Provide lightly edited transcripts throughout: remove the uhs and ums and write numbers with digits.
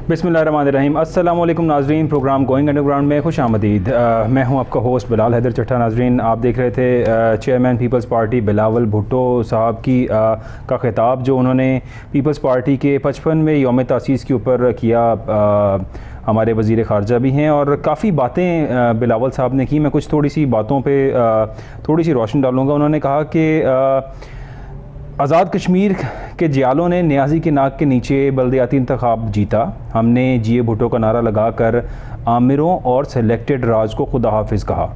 बिस्मिल्लाहिर्रहमानिर्रहीम। अस्सलाम वालेकुम नाज़रीन, प्रोग्राम गोइंग अंडरग्राउंड में खुश आमदीद। मैं हूं आपका होस्ट बिलाल हैदर चट्टा। नाज़रीन, आप देख रहे थे चेयरमैन पीपल्स पार्टी बिलावल भुट्टो साहब की का ख़िताब जो उन्होंने पीपल्स पार्टी के 55वें यौम तासीस के ऊपर किया। हमारे वज़ीर ख़ारजा भी हैं और काफ़ी बातें बिलावल साहब ने की। मैं कुछ थोड़ी सी बातों पर थोड़ी सी रोशनी डालूँगा। उन्होंने कहा कि आज़ाद कश्मीर के जियालों ने न्याजी के नाक के नीचे बल्दियाती इंतखाब जीता। हमने जिए भुट्टो का नारा लगाकर आमिरों और सेलेक्टेड राज को खुदा हाफिज़ कहा।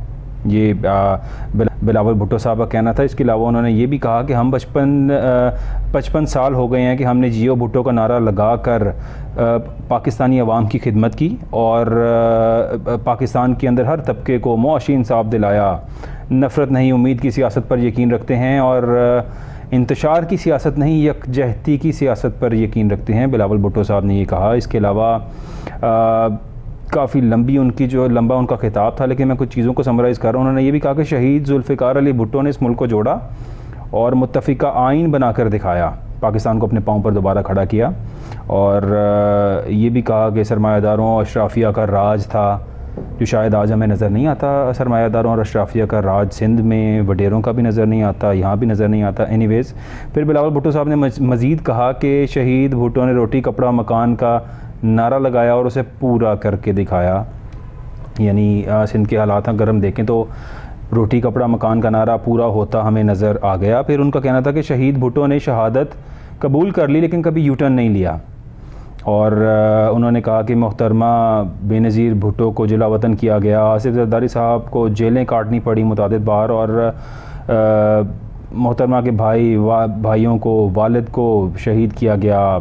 ये बिलावल भुट्टो साहब का कहना था। इसके अलावा उन्होंने ये भी कहा कि हम 55 साल हो गए हैं कि हमने जियो भुट्टो का नारा लगाकर पाकिस्तानी अवाम की खिदमत की और पाकिस्तान के अंदर हर तबके को मुआशी इंसाफ दिलाया। नफ़रत नहीं, उम्मीद की सियासत पर यकीन रखते हैं और इंतशार की सियासत नहीं, यकजहती की सियासत पर यकीन रखते हैं। बिलावल भुट्टो साहब ने ये कहा। इसके अलावा काफ़ी लंबा उनका खिताब था, लेकिन मैं कुछ चीज़ों को समराइज़ कर रहा हूँ। उन्होंने ये भी कहा कि शहीद जुल्फ़िकार अली भुट्टो ने इस मुल्क को जोड़ा और मुत्तफ़िका आइन बनाकर दिखाया, पाकिस्तान को अपने पाँव पर दोबारा खड़ा किया। और ये भी कहा कि सरमायादारों और अशराफिया का राज था जो शायद आज हमें नज़र नहीं आता। सरमायादारों और अशराफिया का राज सिंध में वडेरों का भी नज़र नहीं आता, यहाँ भी नज़र नहीं आता। एनीवेज़, फिर बिलावल भुट्टो साहब ने मज़ीद कहा कि शहीद भुट्टो ने रोटी कपड़ा मकान का नारा लगाया और उसे पूरा करके दिखाया। यानी सिंध के हालात अगर हम देखें तो रोटी कपड़ा मकान का नारा पूरा होता हमें नज़र आ गया। फिर उनका कहना था कि शहीद भुट्टो ने शहादत कबूल कर ली लेकिन कभी यू टर्न नहीं लिया। और उन्होंने कहा कि मोहतरमा बेनज़ीर भुट्टो को जिला वतन किया गया, आसिफ जरदारी साहब को जेलें काटनी पड़ी मुतादिद बार, और मोहतरमा के भाइयों को, वालिद को शहीद किया गया।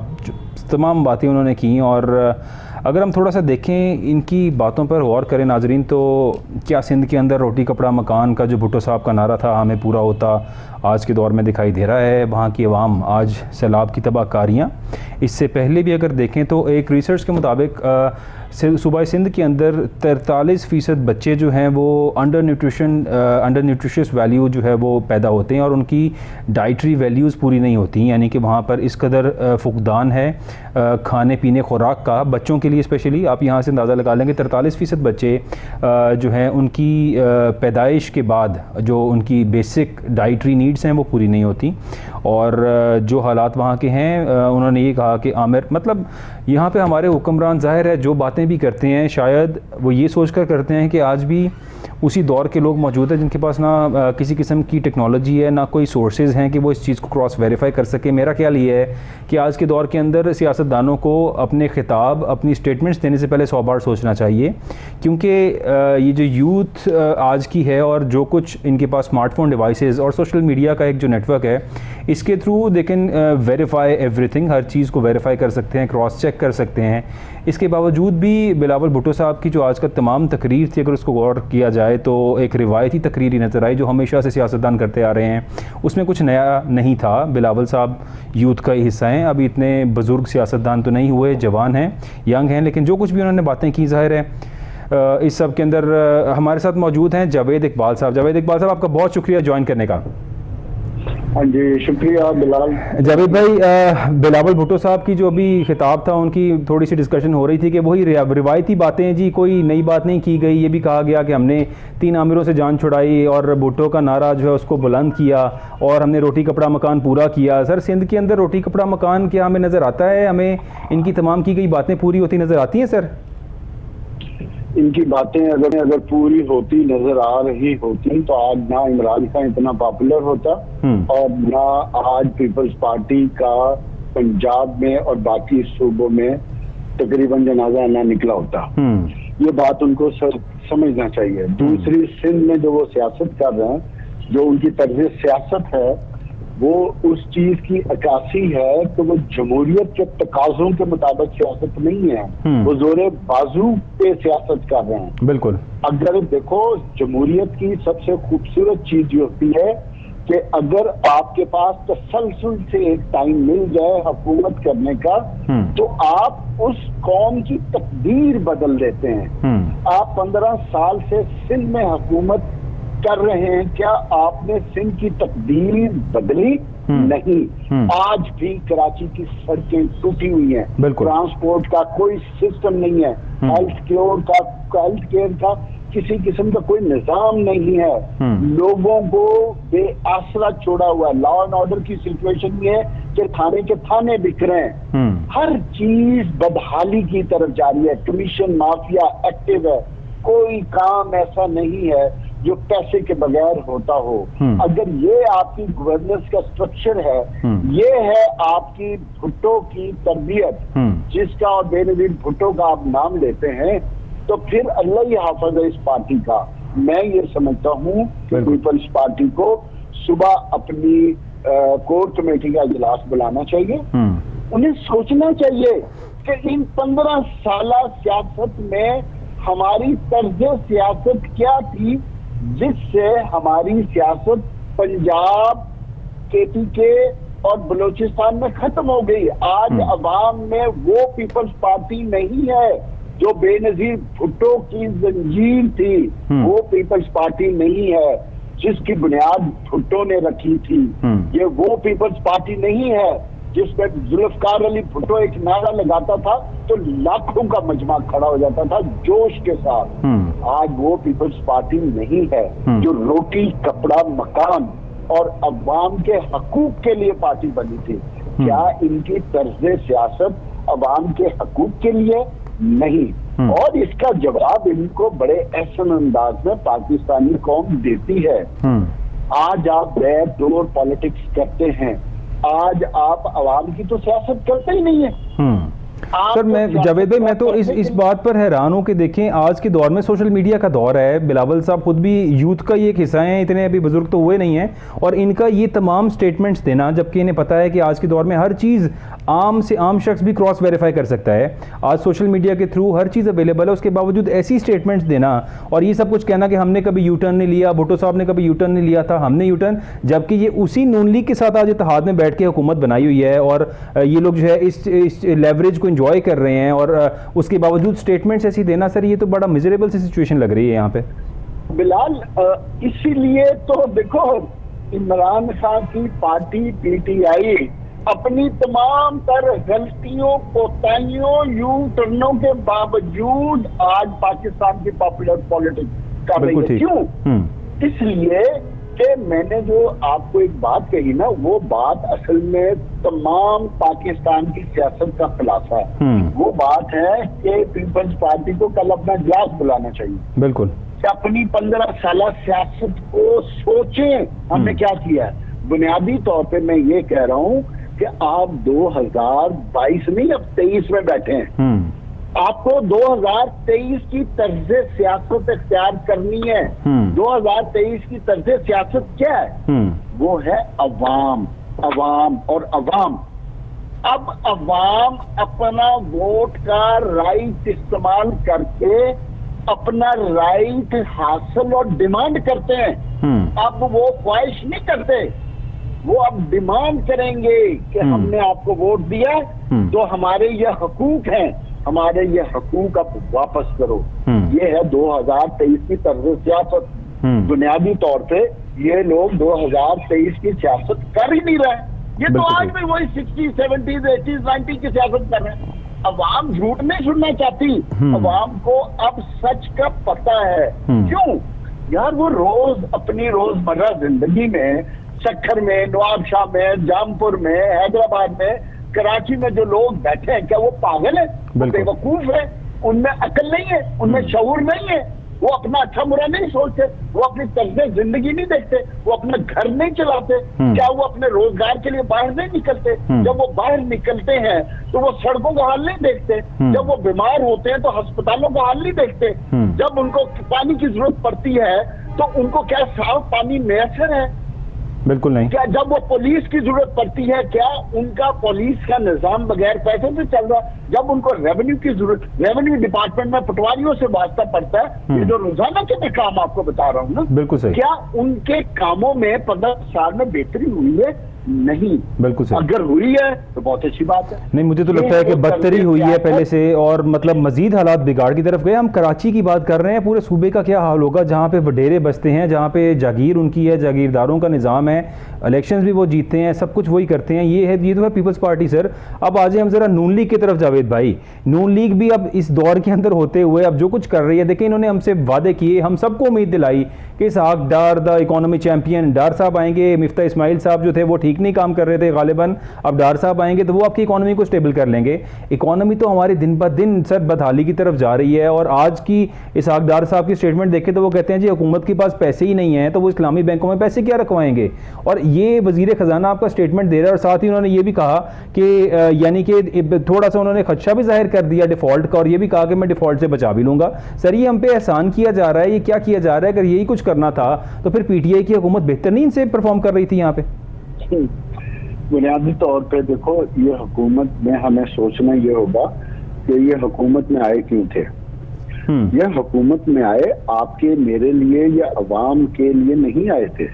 तमाम बातें उन्होंने की। और अगर हम थोड़ा सा देखें इनकी बातों पर गौर करें नाजरीन, तो क्या सिंध के अंदर रोटी कपड़ा मकान का जो भुट्टो साहब का नारा था हमें पूरा होता आज के दौर में दिखाई दे रहा है? वहाँ की आवाम आज सैलाब की तबाहकारियाँ। इससे पहले भी अगर देखें तो एक रिसर्च के मुताबिक सूबा सिंध के अंदर 43% बच्चे जो हैं वो अंडर न्यूट्रिशियस वैल्यू जो है वो पैदा होते हैं और उनकी डाइटरी वैल्यूज़ पूरी नहीं होती। यानी कि वहाँ पर इस कदर फुकदान है खाने पीने खुराक का बच्चों के लिए। स्पेशली आप यहाँ से अंदाज़ा लगा लेंगे 43% बच्चे जो हैं उनकी पैदाइश के बाद जो उनकी बेसिक डाइटरी नीड्स हैं वो पूरी नहीं होती। और जो हालात वहाँ के हैं, उन्होंने ये कहा कि आमिर, मतलब यहाँ पे हमारे हुक्मरान ज़ाहिर है जो बातें भी करते हैं शायद वो ये सोचकर करते हैं कि आज भी उसी दौर के लोग मौजूद हैं जिनके पास ना किसी किस्म की टेक्नोलॉजी है, ना कोई सोर्सेज़ हैं कि वो इस चीज़ को क्रॉस वेरीफाई कर सके। मेरा ख्याल ये है कि आज के दौर के अंदर सियासतदानों को अपने खिताब, अपनी स्टेटमेंट्स देने से पहले 100 बार सोचना चाहिए, क्योंकि ये जो यूथ आज की है और जो कुछ इनके पास स्मार्टफोन डिवाइसेस और सोशल मीडिया का एक जो नेटवर्क है, इसके through they can verify everything, हर चीज़ को वेरीफाई कर सकते हैं, क्रॉस चेक कर सकते हैं। इसके बावजूद भी बिलावल भुट्टो साहब की जो आज का तमाम तकरीर थी, अगर उसको गौर किया जाए तो एक रिवायती तकरीर ही नज़र आई जो हमेशा से सियासतदान करते आ रहे हैं। उसमें कुछ नया नहीं था। बिलावल साहब यूथ का ही हिस्सा हैं, अभी इतने बुज़ुर्ग सियासतदान तो नहीं हुए, जवान हैं, यंग हैं, लेकिन जो कुछ भी उन्होंने बातें की ज़ाहिर है इस सब के अंदर हमारे साथ मौजूद हैं जावेद इकबाल साहब। जावेद इकबाल साहब, आपका बहुत शुक्रिया ज्वाइन करने का। हाँ जी, शुक्रिया बिलाल। जावेद भाई, बिलावल भुट्टो साहब की जो अभी खिताब था उनकी थोड़ी सी डिस्कशन हो रही थी कि वही रिवायती बातें जी, कोई नई बात नहीं की गई। ये भी कहा गया कि हमने 3 आमिरों से जान छुड़ाई और भुट्टो का नारा जो है उसको बुलंद किया और हमने रोटी कपड़ा मकान पूरा किया। सर, सिंध के अंदर रोटी कपड़ा मकान क्या हमें नज़र आता है? हमें इनकी तमाम की गई बातें पूरी होती नज़र आती हैं? सर, इनकी बातें अगर पूरी होती नजर आ रही होती तो आज ना इमरान खान इतना पॉपुलर होता और ना आज पीपल्स पार्टी का पंजाब में और बाकी सूबों में तकरीबन जनाजा ना निकला होता। ये बात उनको समझना चाहिए। दूसरी, सिंध में जो वो सियासत कर रहे हैं, जो उनकी तर्ज सियासत है, वो उस चीज की अक्कासी है कि वो जमहूरियत के तकाजों के मुताबिक सियासत नहीं है, वो जोरे बाजू पे सियासत कर रहे हैं। बिल्कुल। अगर देखो, जमहूरियत की सबसे खूबसूरत चीज ये होती है कि अगर आपके पास तसलसल से एक टाइम मिल जाए हुकूमत करने का तो आप उस कौम की तकदीर बदल देते हैं। आप 15 साल से सिंध में हुकूमत कर रहे हैं, क्या आपने सिंध की तकदीर बदली? नहीं। आज भी कराची की सड़कें टूटी हुई हैं, ट्रांसपोर्ट का कोई सिस्टम नहीं है, हेल्थ केयर का किसी किस्म का कोई निजाम नहीं है, लोगों को बेआसरा छोड़ा हुआ है। लॉ एंड ऑर्डर की सिचुएशन ये है कि थाने के थाने बिक रहे हैं, हर चीज बदहाली की तरफ जा रही है, कमीशन माफिया एक्टिव है, कोई काम ऐसा नहीं है जो पैसे के बगैर होता हो। अगर ये आपकी गवर्नेंस का स्ट्रक्चर है, ये है आपकी भुट्टो की तरबियत, जिसका और बेनजीर भुट्टो का आप नाम लेते हैं, तो फिर अल्लाह ही हाफिज है इस पार्टी का। मैं ये समझता हूँ कि पीपल्स पार्टी को सुबह अपनी कोर कमेटी का इजलास बुलाना चाहिए, उन्हें सोचना चाहिए कि इन 15 साल सियासत में हमारी तर्ज सियासत क्या थी, जिससे हमारी सियासत पंजाब, KPK और बलूचिस्तान में खत्म हो गई। आज अवाम में वो पीपल्स पार्टी नहीं है जो बेनजीर भुट्टो की जंजीर थी, वो पीपल्स पार्टी नहीं है जिसकी बुनियाद भुट्टो ने रखी थी। ये वो पीपल्स पार्टी नहीं है जिसमें जुल्फकार अली भुट्टो एक नारा लगाता था तो लाखों का मजमा खड़ा हो जाता था जोश के साथ। आज वो पीपल्स पार्टी नहीं है जो रोटी, कपड़ा, मकान और अवाम के हकूक के लिए पार्टी बनी थी। क्या इनकी तर्ज सियासत अवाम के हकूक के लिए? नहीं। और इसका जवाब इनको बड़े एहसन अंदाज में पाकिस्तानी कौम देती है। आज आप बैक डोर पॉलिटिक्स करते हैं, आज आप अवाम की तो सियासत करते ही नहीं है। सर मैं जावेद भाई, मैं तो इस बात पर हैरान हूँ कि देखें आज के दौर में सोशल मीडिया का दौर है, बिलावल साहब खुद भी यूथ का ही एक हिस्सा हैं, इतने अभी बुजुर्ग तो हुए नहीं हैं, और इनका ये तमाम स्टेटमेंट्स देना, जबकि इन्हें पता है कि आज के दौर में हर चीज़ आम से आम शख्स भी क्रॉस वेरीफाई कर सकता है, आज सोशल मीडिया के थ्रू हर चीज़ अवेलेबल है, उसके बावजूद ऐसी स्टेटमेंट्स देना और ये सब कुछ कहना कि हमने कभी यू टर्न नहीं लिया, भुट्टो साहब ने कभी यू टर्न नहीं लिया था, हमने यू टर्न, जबकि ये उसी नून लीग के साथ आज इत्तेहाद में बैठ के हुकूमत बनाई हुई है और ये लोग जो है इस लेवरेज को इंजॉय कर रहे हैं, और उसके बावजूद स्टेटमेंट्स ऐसी देना, सर ये तो बड़ा मिजरेबल सी सिचुएशन लग रही है यहाँ पे। बिलाल, इसीलिए तो देखो इमरान खान की पार्टी PTI अपनी तमाम तर गलतियों, कोताहियों, यू टर्नों के बावजूद आज पाकिस्तान की पॉपुलर पॉलिटिक्स कर रही है। क्यों? इसलिए कि मैंने जो आपको एक बात कही ना, वो बात असल में तमाम पाकिस्तान की सियासत का खुलासा है। वो बात है कि पीपल्स पार्टी को कल अपना इजलास बुलाना चाहिए। बिल्कुल। अपनी 15 साल सियासत को सोचें, हमने क्या किया है। बुनियादी तौर पे मैं ये कह रहा हूँ कि आप 2022 नहीं, अब 23 में बैठे हैं। आपको 2023 की तर्ज सियासत इख्तियार करनी है। 2023 की तर्ज सियासत क्या है? वो है अवाम, अवाम और अवाम। अब अवाम अपना वोट का राइट इस्तेमाल करके अपना राइट हासिल और डिमांड करते हैं। अब वो ख्वाहिश नहीं करते, वो अब डिमांड करेंगे कि हमने आपको वोट दिया तो हमारे ये हकूक हैं, हमारे ये हकूक अब वापस करो। ये है 2023 की तर्ज सियासत। बुनियादी तौर पे ये लोग 2023 की सियासत कर ही नहीं रहे, ये तो आज भी वही 60s, 70s, 80s, 90s की सियासत कर रहे हैं। अवाम झूठ नहीं सुनना चाहती, अवाम को अब सच का पता है। क्यों यार? वो रोज अपनी रोजमर्रा जिंदगी में सक्खर में, नवाबशाह में, जामपुर में, हैदराबाद में, कराची में जो लोग बैठे हैं, क्या वो पागल है? बेवकूफ है? उनमें अकल नहीं है, उनमें शऊर नहीं है, वो अपना अच्छा बुरा नहीं सोचते, वो अपनी तर्ज जिंदगी नहीं देखते, वो अपना घर नहीं चलाते, क्या वो अपने रोजगार के लिए बाहर नहीं निकलते? जब वो बाहर निकलते हैं तो वो सड़कों का हाल नहीं देखते, जब वो बीमार होते हैं तो अस्पतालों का हाल नहीं देखते, जब उनको पानी की जरूरत पड़ती है तो उनको क्या साफ पानी मैसर है? बिल्कुल नहीं। क्या जब वो पुलिस की जरूरत पड़ती है, क्या उनका पुलिस का निजाम बगैर पैसे से चल रहा? जब उनको रेवेन्यू की जरूरत, रेवेन्यू डिपार्टमेंट में पटवारियों से वास्ता पड़ता है, ये जो रोजाना के मैं काम आपको बता रहा हूँ ना, बिल्कुल सही। क्या उनके कामों में 15 साल में बेहतरी हुई है? नहीं। बिल्कुल सर। अगर हुई है तो बहुत अच्छी बात है। नहीं, मुझे तो लगता है कि बदतरी हुई है पहले से, और मतलब मजीद हालात बिगाड़ की तरफ गए। हम कराची की बात कर रहे हैं, पूरे सूबे का क्या हाल होगा जहाँ पे वडेरे बसते हैं, जहाँ पे जागीर उनकी है, जागीरदारों का निज़ाम है, इलेक्शंस भी वो जीतते हैं, सब कुछ वही करते हैं। ये तो है पीपल्स पार्टी सर। अब आ जाए हम जरा नून लीग की तरफ। जावेद भाई, नून लीग भी अब इस दौर के अंदर होते हुए अब जो कुछ कर रही है, देखिए इन्होंने हमसे वादे किए, हम सबको उम्मीद दिलाई कि इसहाक डार द इकोनॉमी चैंपियन डार साहब आएंगे, मिफ्ता इस्माइल साहब जो थे वो ठीक नहीं काम कर रहे थे गालिबन, अब डार साहब आएंगे तो वो आपकी इकोनॉमी को स्टेबल कर लेंगे। इकोनॉमी तो हमारी दिन ब दिन सर बदहाली की तरफ जा रही है। और आज की इसहाक डार साहब की स्टेटमेंट देखें तो वो कहते हैं जी हुकूमत के पास पैसे ही नहीं है तो वो इस्लामी बैंकों में पैसे क्या रखवाएंगे। और ये वजीर खजाना आपका स्टेटमेंट दे रहा है, और साथ ही उन्होंने ये भी कहा कि यानी कि थोड़ा सा उन्होंने खदशा भी जाहिर कर दिया डिफॉल्ट का, और ये भी कहा कि मैं डिफॉल्ट से बचा भी लूंगा। सर ये हम पे एहसान किया जा रहा है, ये क्या किया जा रहा है? अगर यही कुछ करना था तो फिर पीटीआई की हुकूमत बेहतर नहीं इनसे परफॉर्म कर रही थी यहाँ पे? बुनियादी तौर पे देखो, ये हुकूमत में हमें सोचना ये होगा कि ये हुकूमत में आए क्यों थे। ये हुकूमत में आए आपके मेरे लिए या अवाम के लिए नहीं आए थे।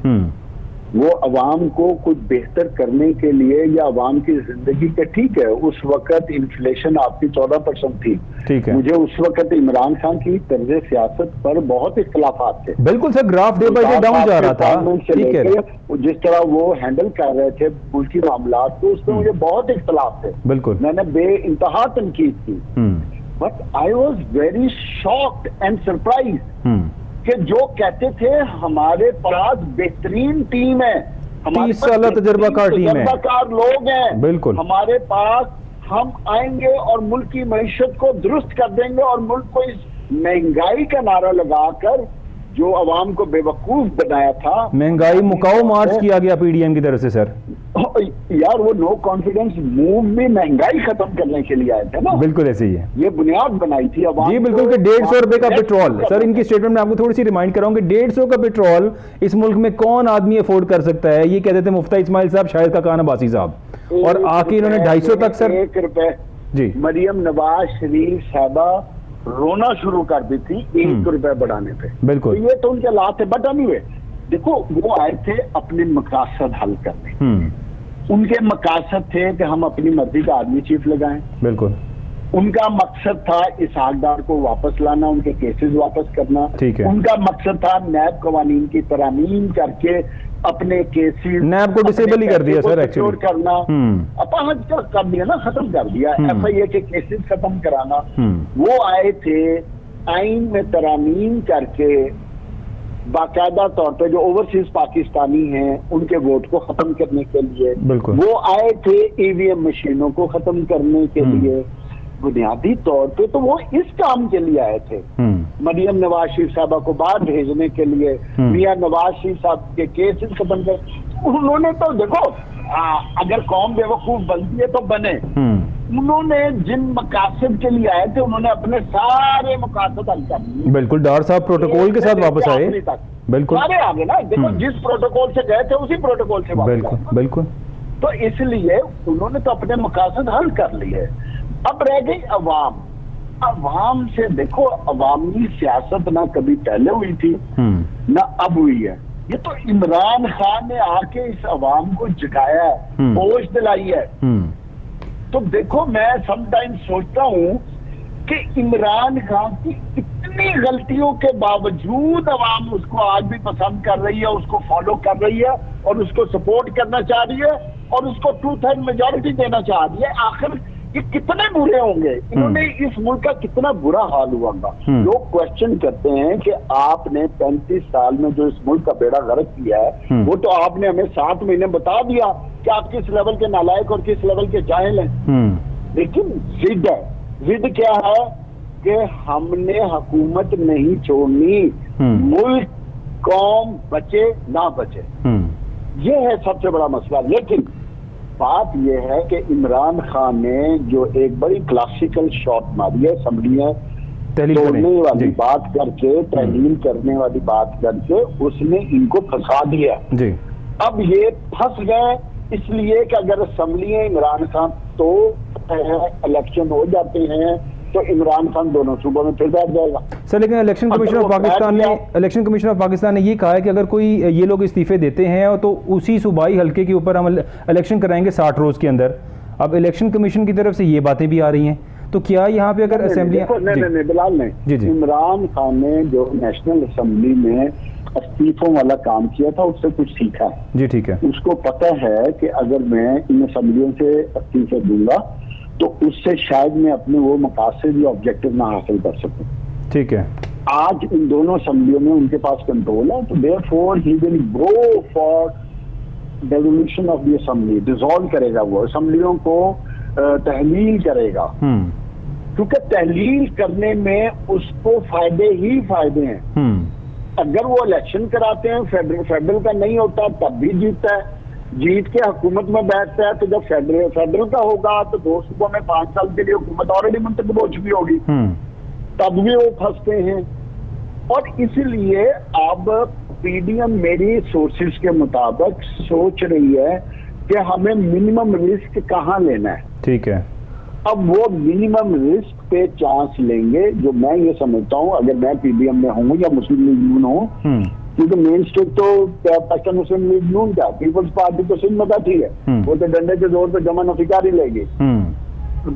वो अवाम को कुछ बेहतर करने के लिए या अवाम की जिंदगी के, ठीक है उस वक्त इन्फ्लेशन आपकी 14% थी, ठीक है, मुझे उस वक्त इमरान खान की तर्ज सियासत पर बहुत इख्तिलाफात थे। बिल्कुल sir, graph day by day down जा रहा था, ठीक है, जिस तरह वो हैंडल कर रहे थे मुल्की मामलात को, उसमें मुझे बहुत इख्तिलाफ थे, बिल्कुल, मैंने बेइंतहा तनकीद की। But I was very shocked and surprise कि जो कहते थे हमारे पास बेहतरीन टीम है, हमारे 30 साल तजर्बाकार टीम है, तजर्बाकार लोग हैं, बिल्कुल हमारे पास, हम आएंगे और मुल्क की मईशत को दुरुस्त कर देंगे, और मुल्क को इस महंगाई का नारा लगाकर जो अवाम को बेवकूफ बनाया था, महंगाई मुकाओ मार्च किया गया पीडीएम की तरफ से सर। यार वो नो कॉन्फिडेंस मूव भी महंगाई खत्म करने के लिए आए थे ना, बिल्कुल ऐसे ही है, ये बुनियाद बनाई थी अवाम जी बिल्कुल, कि 150 रुपए का पेट्रोल। सर इनकी स्टेटमेंट में आपको थोड़ी सी रिमाइंड कराऊंगी, 150 का पेट्रोल इस मुल्क में कौन आदमी अफोर्ड कर सकता है? ये कहते थे मुफ्ता इस्माइल साहब, शाहिद खान अब्बासी साहब, और आके इन्होंने 250 तक सर 1 रुपए जी मरियम नवाज शरीफ साहबा रोना शुरू कर दी थी 1 रुपए बढ़ाने पे, बिल्कुल, तो ये तो उनके लाभ थे। बट एनीवे देखो, वो आए थे अपने मकासद हल करने, उनके मकासद थे कि हम अपनी मर्जी का आदमी चीफ लगाएं, बिल्कुल, उनका मकसद था इसहाक डार को वापस लाना, उनके केसेस वापस करना, ठीक है, उनका मकसद था नैब कवानीन की तरामीम करके अपने केसेस, नैब को डिसेबल ही कर दिया सर, एक्चुअली करना, अपहज कर दिया ना, खत्म कर दिया, एफआईए के केसेस खत्म कराना। वो आए थे आइन में तरामीम करके बाकायदा तौर पे जो ओवरसीज पाकिस्तानी हैं उनके वोट को खत्म करने के लिए, वो आए थे ईवीएम मशीनों को खत्म करने के लिए। बुनियादी तौर पे तो वो इस काम के लिए आए थे, मरियम नवाज शरीफ साहबा को बाहर भेजने के लिए, मियां नवाज शरीफ साहब के केसेस खत्म कर। उन्होंने तो देखो, अगर कौम बेवकूफ बनती है तो बने, उन्होंने जिन मकासद के लिए आए थे उन्होंने अपने सारे मकासद हल कर दिए। बिल्कुल, डार साहब प्रोटोकॉल के साथ वापस आए, बिल्कुल सारे आ गए ना, देखो जिस प्रोटोकॉल से गए थे उसी प्रोटोकॉल से वापस बिल्कुल आए। बिल्कुल, तो इसलिए उन्होंने तो अपने मकासद हल कर लिए। अब रह गई अवाम। अवाम से देखो, अवामी सियासत ना कभी पहले हुई थी ना अब हुई है, ये तो इमरान खान ने आके इस अवाम को जगाया है, होश दिलाई है। तो देखो, मैं समटाइम्स सोचता हूं कि इमरान खान की इतनी गलतियों के बावजूद अवाम उसको आज भी पसंद कर रही है, उसको फॉलो कर रही है और उसको सपोर्ट करना चाह रही है और उसको 2/3 मेजॉरिटी देना चाह रही है। आखिर ये कितने बुरे होंगे, इन्होंने इस मुल्क का कितना बुरा हाल हुआ होगा। लोग क्वेश्चन करते हैं कि आपने 35 साल में जो इस मुल्क का बेड़ा गर्क किया है, वो तो आपने हमें 7 महीने बता दिया कि आप किस लेवल के नालायक और किस लेवल के जाहिल हैं। लेकिन जिद है, जिद क्या है कि हमने हुकूमत नहीं छोड़नी, मुल्क कौम बचे ना बचे, ये है सबसे बड़ा मसला। लेकिन बात यह है कि इमरान खान ने जो एक बड़ी क्लासिकल शॉट मारी है, असम्बलियां तोड़ने वाली बात करके, तहलील करने वाली बात करके, उसने इनको फंसा दिया जी। अब ये फंस गए इसलिए कि अगर असम्बलियां इमरान खान तो इलेक्शन हो जाते हैं, तो इमरान खान दोनों सूबों में फिर बैठ जाएगा। सर लेकिन इलेक्शन कमीशन ऑफ पाकिस्तान ने ये कहा है कि अगर कोई ये लोग इस्तीफे देते हैं तो उसी सूबाई हल्के के ऊपर हम इलेक्शन कराएंगे 60 रोज के अंदर। अब इलेक्शन कमीशन की तरफ से ये बातें भी आ रही हैं, तो क्या यहाँ पे अगर असेंबली नहीं बिलाल नहीं, इमरान खान ने जो नेशनल असेंबली में इस्तीफों वाला काम किया था उससे कुछ सीखा है। जी ठीक है। उसको पता है कि अगर मैं इन असेंबलियों से इस्तीफे दूंगा तो उससे शायद मैं अपने वो मकासद या ऑब्जेक्टिव ना हासिल कर सकूं। ठीक है। आज इन दोनों असेंबलियों में उनके पास कंट्रोल है, तो therefore he will go for devolution of the assembly, dissolve करेगा, वो असेंबलियों को तहलील करेगा, क्योंकि तहलील करने में उसको फायदे ही फायदे हैं। अगर वो इलेक्शन कराते हैं फेडरल का नहीं होता तब भी जीतता है, जीत के हुकूमत में बैठता है, तो जब फेडरल का होगा तो 2 सूबों में 5 साल के लिए हुकूमत ऑलरेडी मुंतखब हो चुकी होगी, तब भी वो फंसते हैं। और इसलिए अब पीडीएम मेरी सोर्सेज के मुताबिक सोच रही है कि हमें मिनिमम रिस्क कहाँ लेना है। ठीक है। अब वो मिनिमम रिस्क पे चांस लेंगे, जो मैं ये समझता हूँ अगर मैं पीडीएम में हूँ या मुस्लिम लीग नून हूँ, क्योंकि मेन स्टेट तो पाकिस्तान मुस्लिम लीग नून का, पीपल्स पार्टी तो सिंध में बैठी है, वो तो डंडे के जोर पे जमा नफिकारी लेगी।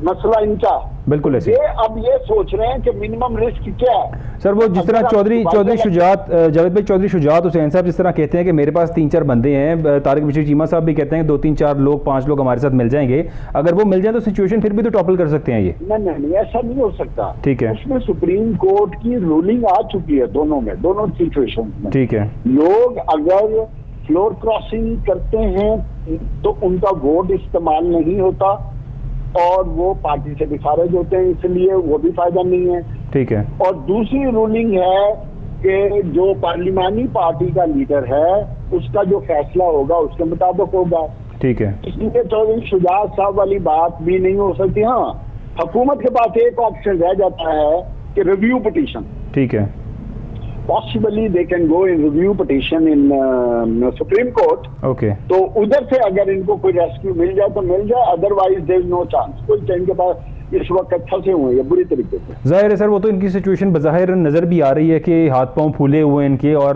मसला इनका बिल्कुल ऐसे। अब ये सोच रहे हैं कि मिनिमम रिस्क क्या है। सर वो जिस तरह चौधरी शुजात, जावेद भाई चौधरी शुजात हुसैन साहब जिस तरह कहते हैं कि मेरे पास 3-4 बंदे हैं, तारिक बशीर चीमा साहब भी कहते हैं 2-3-4 लोग 5 लोग हमारे साथ मिल जाएंगे, अगर वो मिल जाए तो सिचुएशन फिर भी तो टॉपल कर सकते हैं ये। नहीं ऐसा नहीं हो सकता। ठीक है। उसमें सुप्रीम कोर्ट की रूलिंग आ चुकी है दोनों में, दोनों सिचुएशन में। ठीक है। लोग अगर फ्लोर क्रॉसिंग करते हैं तो उनका वोट इस्तेमाल नहीं होता और वो पार्टी से भी खारिज होते हैं, इसलिए वो भी फायदा नहीं है। ठीक है। और दूसरी रूलिंग है कि जो पार्लिमानी पार्टी का लीडर है उसका जो फैसला होगा उसके मुताबिक होगा। ठीक है। इसलिए चौधरी शुजात साहब वाली बात भी नहीं हो सकती। हाँ, हुकूमत के पास एक ऑप्शन रह जाता है कि रिव्यू पिटीशन। ठीक है। Possibly they can go in review petition in supreme court. Okay. तो उधर से अगर इनको कोई रेस्क्यू मिल जाए तो मिल जाए, otherwise there is no chance. कोई चैन के पास इस वक्त फंसे हुए हैं बुरी तरीके से। जाहिर है सर वो तो इनकी सिचुएशन बज़ाहिर नज़र भी आ रही है कि हाथ पांव फूले हुए इनके, और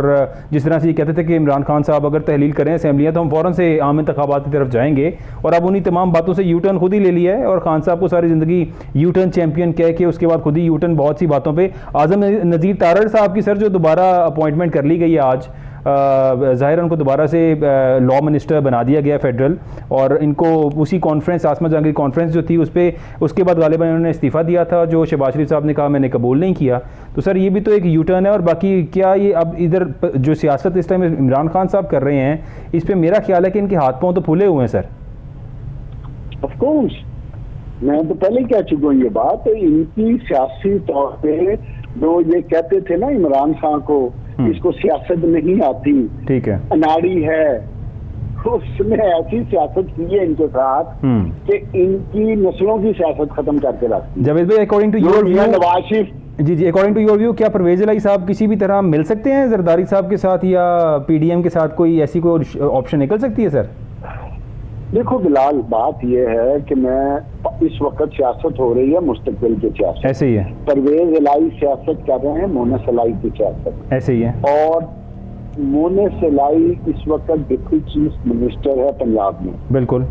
जिस तरह से ये कहते थे कि इमरान खान साहब अगर तहलील करें असेंबलियाँ तो हम फ़ौरन से आम इंतखाबात की तरफ जाएंगे, और अब उन्हीं तमाम बातों से यू टर्न खुद ही ले लिया है, और खान साहब को सारी ज़िंदगी यू टर्न चैंपियन कह के उसके बाद खुद ही यू टर्न बहुत सी बातों पर। आज़म नज़ीर तारड़ साहब की सर जो दोबारा अपॉइंटमेंट कर ली गई है आज, ज़ाहिर उनको दोबारा से लॉ मिनिस्टर बना दिया गया फेडरल, और इनको उसी कॉन्फ्रेंस आसमा जहांगीर कॉन्फ्रेंस जो थी उस पर उसके बाद गालिबा इन्होंने इस्तीफ़ा दिया था, जो शहबाज शरीफ साहब ने कहा मैंने कबूल नहीं किया। तो सर ये भी तो एक यू टर्न है। और बाकी क्या ये अब इधर जो सियासत इस टाइम इमरान खान साहब कर रहे हैं इस पर मेरा ख्याल है कि इनके हाथ पाँव तो फूले हुए हैं सर। ऑफ कोर्स, मैं तो पहले ही कह चुका हूँ ये बात। इनकी सियासी तौर पे जो ये कहते थे ना इमरान खान को इसको सियासत नहीं आती, ठीक है, अनाड़ी है, उसने ऐसी सियासत की है इनके साथ कि इनकी नस्लों की सियासत खत्म करके रखती। जावेद भाई according to your view, Nawaz Sharif ji according to your view क्या परवेज इलाही साहब किसी भी तरह मिल सकते हैं जरदारी साहब के साथ, या पीडीएम के साथ कोई ऐसी कोई ऑप्शन निकल सकती है सर? देखो बिलाल, बात यह है कि मैं इस वक्त सियासत हो रही है मुस्तकबिल की सियासत, ऐसे ही है। परवेज इलाही सियासत कर रहे हैं मोनस इलाही की सियासत, ऐसे ही है। और मोनस इलाही इस वक्त डिप्टी चीफ मिनिस्टर है पंजाब में, बिल्कुल।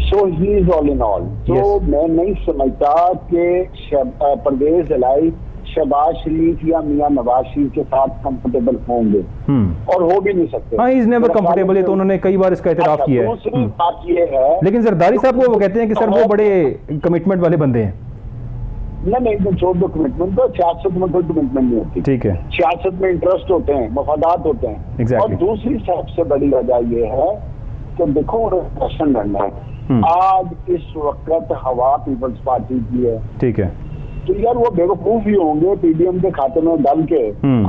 So he is all in all. तो मैं नहीं समझता कि परवेज इलाही शहबाज शरीफ या मियां नवाज शरीफ के साथ कंफर्टेबल होंगे, और हो भी नहीं सकते। हाँ, इज नेवर कंफर्टेबल, तो उन्होंने कई बार इसका एतराफ किया है। दूसरी बात ये है, लेकिन जरदारी साहब को वो कहते हैं कि सर वो बड़े कमिटमेंट वाले बंदे हैं। नहीं, छोड़ दो कमिटमेंट, तो सियासत में कोई कमिटमेंट नहीं होती, ठीक है। सियासत में इंटरेस्ट होते हैं, मफादात होते हैं। Exactly. और दूसरी सबसे बड़ी वजह ये है कि देखो इलेक्शन लड़ना है, आज इस वक्त हवा पीपल्स पार्टी की है, ठीक है। तो यार वो बेवकूफ ही होंगे पीडीएम के खाते में डाल के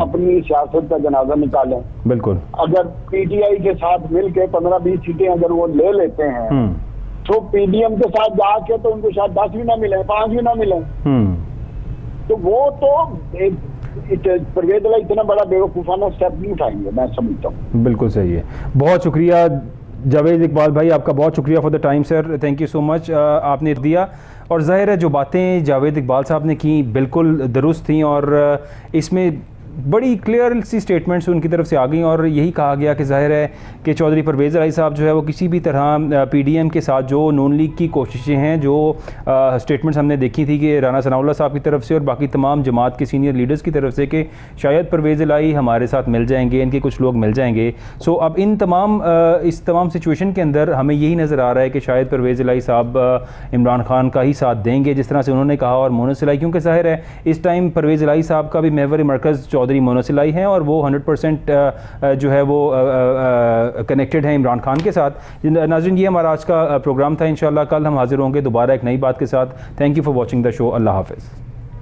अपनी सियासत का जनाजा निकालें। बिल्कुल। अगर पीटीआई के साथ मिलके 15-20 सीटें अगर वो ले लेते हैं तो पीडीएम के साथ जाके तो उनको शायद 10 भी ना मिले, 5 भी ना मिले। तो वो तो परवेज इलाही इतना बड़ा बेवकूफाना स्टेप नहीं उठाएंगे, मैं समझता हूँ। बिल्कुल सही है, बहुत शुक्रिया जावेद इकबाल भाई, आपका बहुत शुक्रिया for the time sir, thank you so much, आपने दिया। और ज़ाहिर है जो बातें जावेद इकबाल साहब ने की बिल्कुल दुरुस्त थी और इसमें बड़ी क्लियर सी स्टेटमेंट्स उनकी तरफ से आ गई और यही कहा गया कि ज़ाहिर है कि चौधरी परवेज़ इलाही साहब जो है वो किसी भी तरह पीडीएम के साथ जो नून लीग की कोशिशें हैं, जो स्टेटमेंट्स हमने देखी थी कि राना सनाउल्लाह साहब की तरफ से और बाकी तमाम जमात के सीनियर लीडर्स की तरफ से कि शायद परवेज़ इलाही हमारे साथ मिल जाएंगे, इनके कुछ लोग मिल जाएंगे। सो अब इस तमाम सिचुएशन के अंदर हमें यही नज़र आ रहा है कि शायद परवेज़ इलाही साहब इमरान खान का ही साथ देंगे जिस तरह से उन्होंने कहा, और मोनस इलाही, क्योंकि ज़ाहिर है इस टाइम परवेज़ इलाही साहब का भी महवर मरकज़ चौधरी मोनस इलाही हैं और वो 100% जो है वो कनेक्टेड है इमरान खान के साथ। नाज़रीन, ये हमारा आज का प्रोग्राम था। इंशाल्लाह कल हम हाजिर होंगे दोबारा एक नई बात के साथ। Thank you for watching the show. Allah हाफ़िज़।